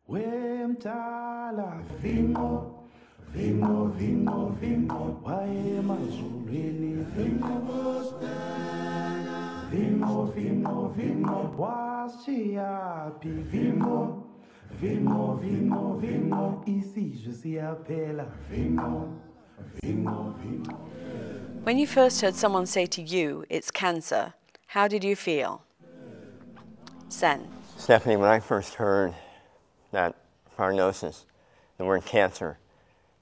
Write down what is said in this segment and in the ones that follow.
Wemtala vimo, vimo, vimo, vimo, wayemazulwini vimo, vimo, vimo, vimo, wasiyapi vimo, vimo, vimo, vimo, isizwe siyaphela vimo, vimo, vimo. When you first heard someone say to you, it's cancer, how did you feel? Sen. Stephanie, when I first heard that prognosis, the word cancer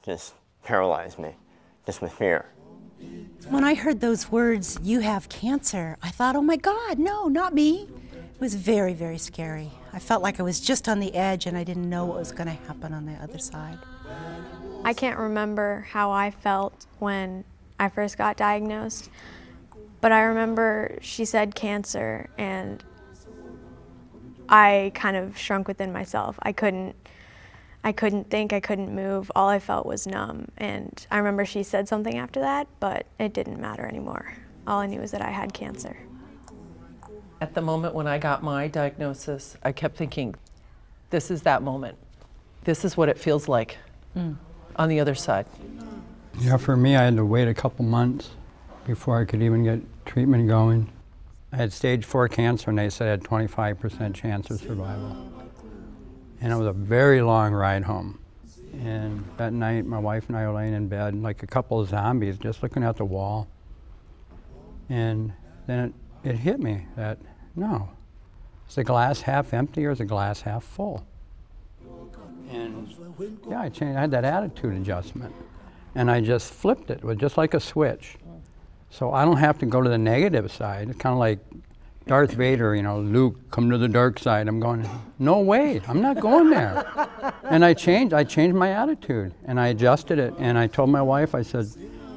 just paralyzed me, just with fear. When I heard those words, you have cancer, I thought, oh my God, no, not me. It was very, very scary. I felt like I was just on the edge and I didn't know what was going to happen on the other side. I can't remember how I felt when I first got diagnosed, but I remember she said cancer and I kind of shrunk within myself. I couldn't think, I couldn't move. All I felt was numb. And I remember she said something after that, but it didn't matter anymore. All I knew was that I had cancer. At the moment when I got my diagnosis, I kept thinking, this is that moment. This is what it feels like on the other side. Yeah, for me, I had to wait a couple months before I could even get treatment going. I had stage 4 cancer and they said I had 25% chance of survival. And it was a very long ride home. And that night, my wife and I were laying in bed like a couple of zombies, just looking at the wall. And then it hit me that, no, is the glass half empty or is the glass half full? And yeah, I had that attitude adjustment. And I just flipped it with just like a switch. So I don't have to go to the negative side. It's kind of like Darth Vader, you know, Luke, come to the dark side. I'm going, no way, I'm not going there. And I changed my attitude and I adjusted it. And I told my wife, I said,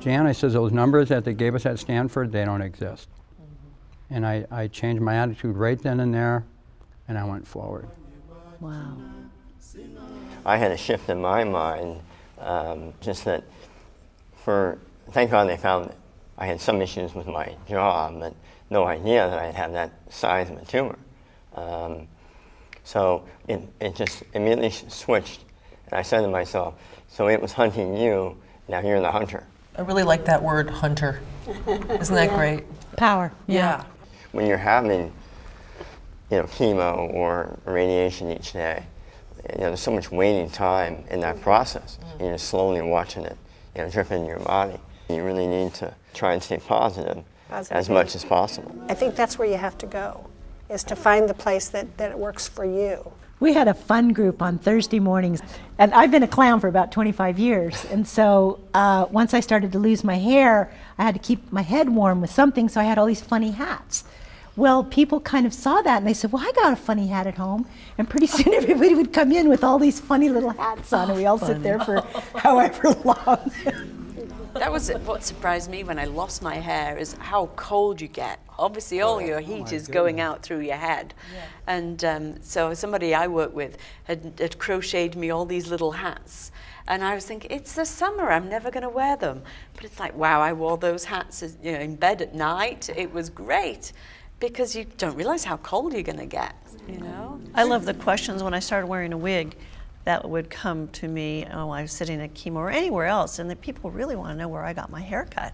Jan, I said, those numbers that they gave us at Stanford, they don't exist. And I changed my attitude right then and there and I went forward. Wow. I had a shift in my mind, just that thank God they found it. I had some issues with my jaw, but no idea that I'd have that size of a tumor. So it just immediately switched. And I said to myself, so it was hunting you, now you're the hunter. I really like that word, hunter. Isn't that great? Power. Yeah. When you're having, chemo or radiation each day, there's so much waiting time in that process. And you're slowly watching it, drip in your body. You really need to try and stay positive as much as possible. I think that's where you have to go, is to find the place that works for you. We had a fun group on Thursday mornings, and I've been a clown for about 25 years, and so once I started to lose my hair, I had to keep my head warm with something, so I had all these funny hats. Well, people kind of saw that, and they said, well, I got a funny hat at home, and pretty soon everybody would come in with all these funny little hats on, and we all sit there for however long. That was what surprised me when I lost my hair, is how cold you get. Obviously, all your heat is going out through your head. Yeah. And so somebody I work with had crocheted me all these little hats. And I was thinking, it's the summer, I'm never going to wear them. But it's like, wow, I wore those hats in bed at night. It was great, because you don't realize how cold you're going to get, I love the questions when I started wearing a wig that would come to me while I was sitting at chemo or anywhere else, and the people really want to know where I got my haircut.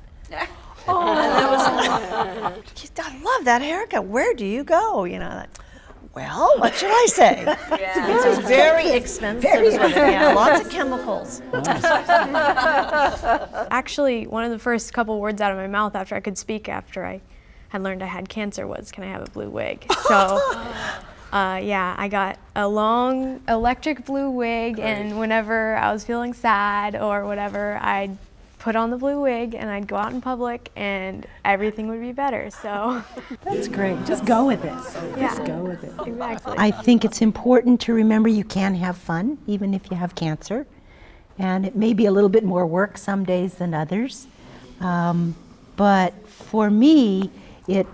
Oh, and I love that haircut. Where do you go? Well, what should I say? Yeah. It's very expensive. Yeah, lots of chemicals. Actually, one of the first couple words out of my mouth after I could speak, after I had learned I had cancer, was, can I have a blue wig? So. Yeah, I got a long electric blue wig, and whenever I was feeling sad or whatever, I'd put on the blue wig and I'd go out in public and everything would be better, so. That's great, just go with it. Yeah. Just go with it. Exactly. I think it's important to remember you can have fun, even if you have cancer, and it may be a little bit more work some days than others, but for me, it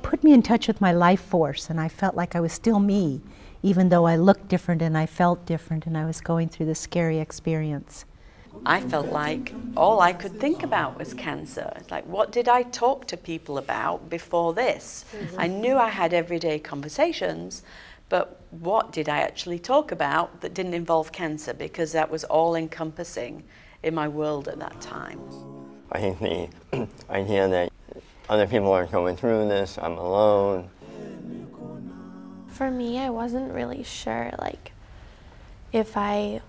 put me in touch with my life force, and I felt like I was still me, even though I looked different and I felt different and I was going through this scary experience. I felt like all I could think about was cancer. Like, what did I talk to people about before this? I knew I had everyday conversations, But what did I actually talk about that didn't involve cancer? Because that was all encompassing in my world at that time. I think the idea that other people are going through this, I'm alone. For me, I wasn't really sure, like, if I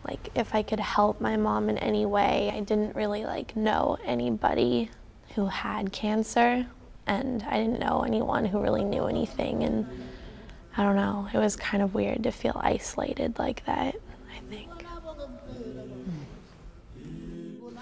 could help my mom in any way. I didn't really know anybody who had cancer, and I didn't know anyone who really knew anything, and I don't know, it was kind of weird to feel isolated like that, I think.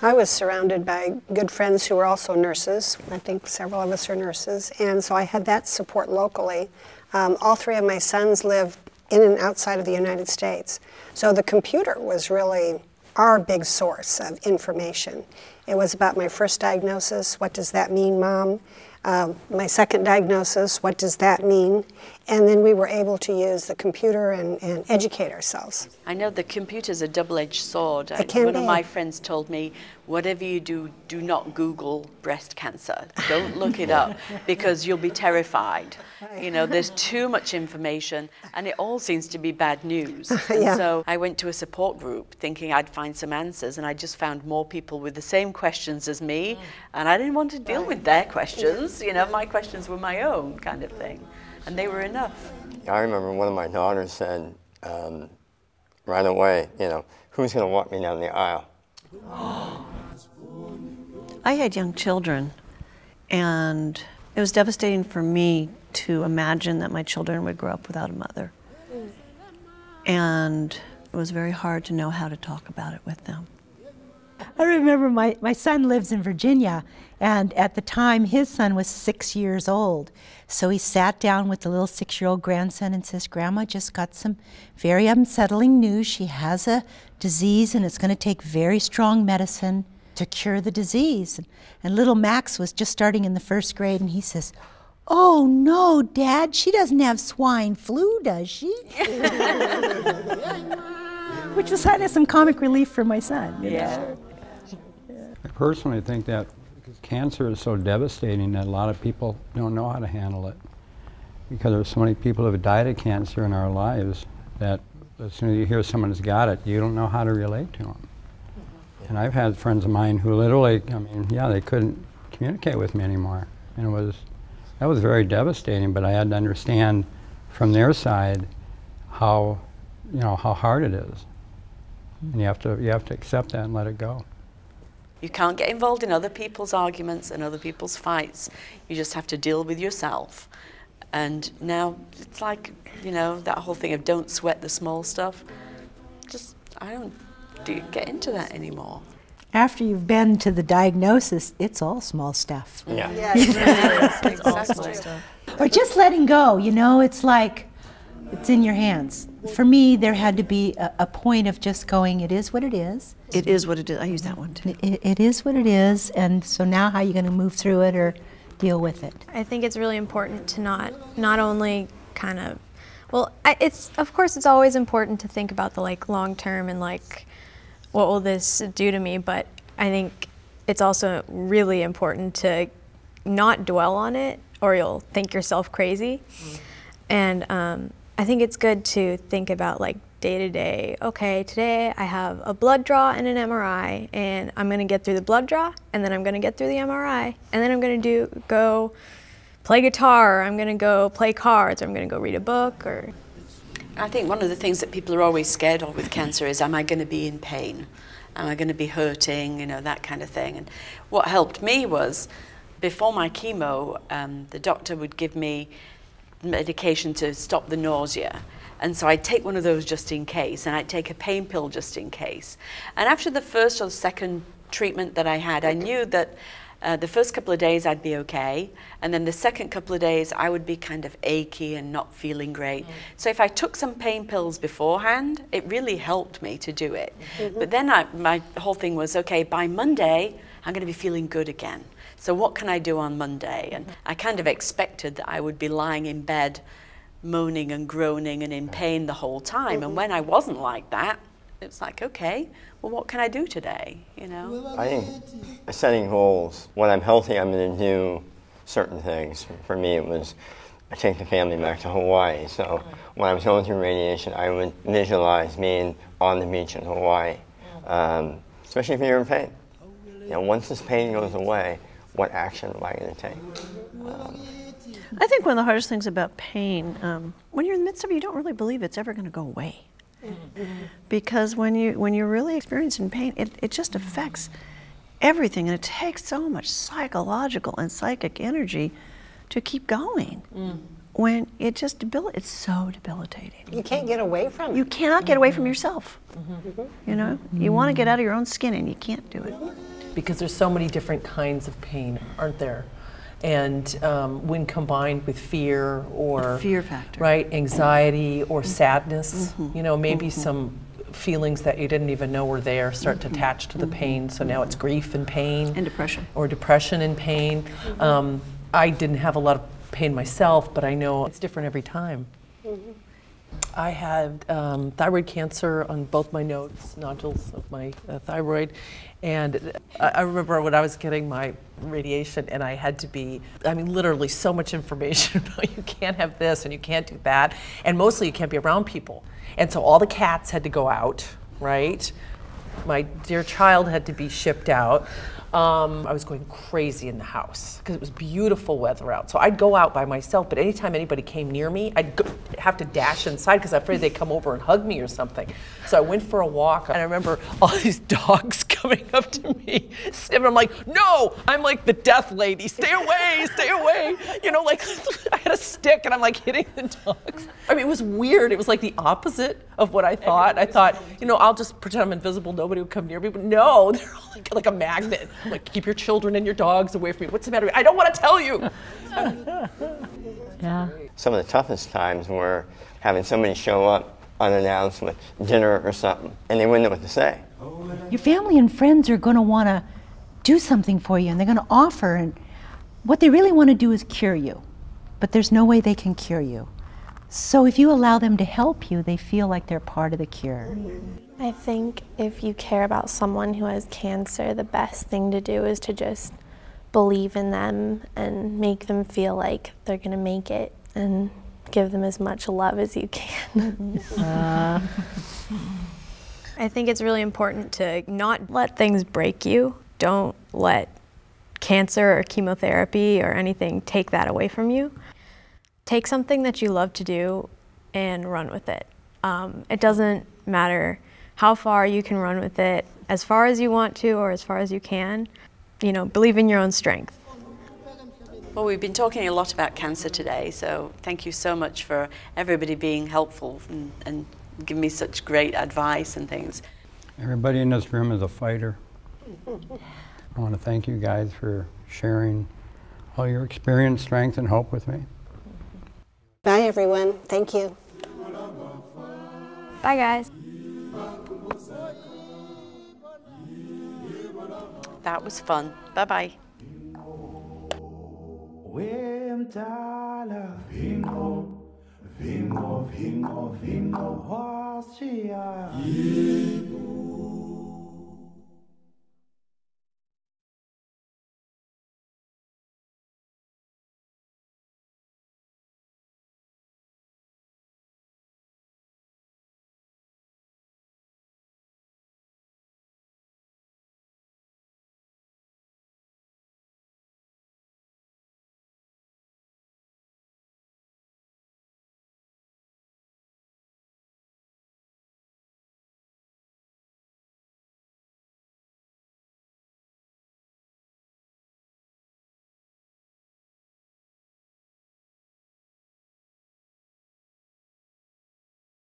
I was surrounded by good friends who were also nurses. I think several of us are nurses, and so I had that support locally. All three of my sons live in and outside of the United States, so the computer was really our big source of information. It was about my first diagnosis, what does that mean, Mom? My second diagnosis, what does that mean? And then we were able to use the computer and educate ourselves. I know the computer's a double-edged sword. It can One be. of my friends told me, whatever you do, do not Google breast cancer. Don't look it up because you'll be terrified. You know, there's too much information and it all seems to be bad news. And Yeah. so I went to a support group thinking I'd find some answers, and I just found more people with the same questions as me, and I didn't want to deal with their questions. You know, my questions were my own kind of thing, and they were enough. I remember one of my daughters said right away, you know, who's going to walk me down the aisle? I had young children, and it was devastating for me to imagine that my children would grow up without a mother. And it was very hard to know how to talk about it with them. I remember my son lives in Virginia, and at the time his son was 6 years old. So he sat down with the little 6-year-old grandson and says, Grandma just got some very unsettling news. She has a disease and it's going to take very strong medicine to cure the disease. And little Max was just starting in the 1st grade, and he says, oh no, Dad, she doesn't have swine flu, does she? Which was kind of some comic relief for my son. You know? I personally think that cancer is so devastating that a lot of people don't know how to handle it, because there's so many people who have died of cancer in our lives that as soon as you hear someone's got it, you don't know how to relate to them. And I've had friends of mine who literally, I mean, yeah, they couldn't communicate with me anymore. And that was very devastating, but I had to understand from their side how, you know, how hard it is. And you have to accept that and let it go. You can't get involved in other people's arguments and other people's fights. You just have to deal with yourself. And now it's like, you know, that whole thing of don't sweat the small stuff. I don't get into that anymore. After you've been to the diagnosis, it's all small stuff. Yeah. It's all small stuff. Or just letting go, you know, it's like, it's in your hands. For me, there had to be a point of just going, it is what it is. It is what it is. I use that one too. It is what it is, and so now how are you going to move through it or deal with it? I think it's really important to not only kind of, well, of course it's always important to think about the long term and what will this do to me, but I think it's also really important to not dwell on it or you'll think yourself crazy. And I think it's good to think about day to day, okay, today I have a blood draw and an MRI, and I'm gonna get through the blood draw, and then I'm gonna get through the MRI, and then I'm gonna go play guitar, or I'm gonna go play cards, or I'm gonna go read a book, or... I think one of the things that people are always scared of with cancer is, am I gonna be in pain? Am I gonna be hurting? You know, that kind of thing. And what helped me was, before my chemo, the doctor would give me medication to stop the nausea. And so I'd take one of those just in case, and I'd take a pain pill just in case. And after the first or second treatment that I had, I knew that the first couple of days I'd be okay, and then the second couple of days I would be kind of achy and not feeling great. So if I took some pain pills beforehand, it really helped me to do it. But then my whole thing was, okay, by Monday, I'm gonna be feeling good again. So what can I do on Monday? And I kind of expected that I would be lying in bed moaning and groaning and in pain the whole time. And when I wasn't like that, it's like, okay, well, what can I do today, you know? I think setting goals. When I'm healthy, I'm going to do certain things. For me, it was take the family back to Hawaii. So when I was going through radiation, I would visualize being on the beach in Hawaii, especially if you're in pain. You know, once this pain goes away, what action am I going to take? I think one of the hardest things about pain, when you're in the midst of it, you don't really believe it's ever going to go away. Because when you're really experiencing pain, it just affects everything, and it takes so much psychological and psychic energy to keep going. When it's so debilitating. You can't get away from it. You cannot get away from yourself. You know, you want to get out of your own skin, and you can't do it. Because there's so many different kinds of pain, aren't there? And when combined with fear or The fear factor. right, anxiety or sadness, you know, maybe some feelings that you didn't even know were there start to attach to the pain. So now it's grief and pain, And depression. or depression and pain. I didn't have a lot of pain myself, but I know it's different every time. I had thyroid cancer on both my nodules of my thyroid, and I remember when I was getting my radiation, and I had to be, I mean, literally so much information about you can't have this and you can't do that, and mostly you can't be around people. And so all the cats had to go out, right? My dear child had to be shipped out. I was going crazy in the house because it was beautiful weather out. So I'd go out by myself, but anytime anybody came near me, I'd have to dash inside because I'm afraid they'd come over and hug me or something. So I went for a walk, and I remember all these dogs coming up to me, and I'm like, no, I'm like the death lady, stay away, stay away. You know, like I had a stick and I'm like hitting the dogs. I mean, it was weird. It was like the opposite of what I thought. I thought, you know, I'll just pretend I'm invisible, nobody will come near me, but no, they're all like a magnet. Like, keep your children and your dogs away from me. What's the matter? I don't want to tell you. Yeah. Some of the toughest times were having somebody show up unannounced with dinner or something, and they wouldn't know what to say. Your family and friends are going to want to do something for you, and they're going to offer, and what they really want to do is cure you, but there's no way they can cure you. So if you allow them to help you, they feel like they're part of the cure. I think if you care about someone who has cancer, the best thing to do is to just believe in them and make them feel like they're going to make it, and give them as much love as you can. I think it's really important to not let things break you. Don't let cancer or chemotherapy or anything take that away from you. Take something that you love to do and run with it. It doesn't matter how far you can run with it, as far as you want to or as far as you can. You know, believe in your own strength. Well, we've been talking a lot about cancer today, so thank you so much for everybody being helpful and giving me such great advice and things. Everybody in this room is a fighter. I want to thank you guys for sharing all your experience, strength, and hope with me. Bye, everyone. Thank you. Bye, guys. That was fun. Bye-bye. Wemtala vino, vino, vino, vino, wasia.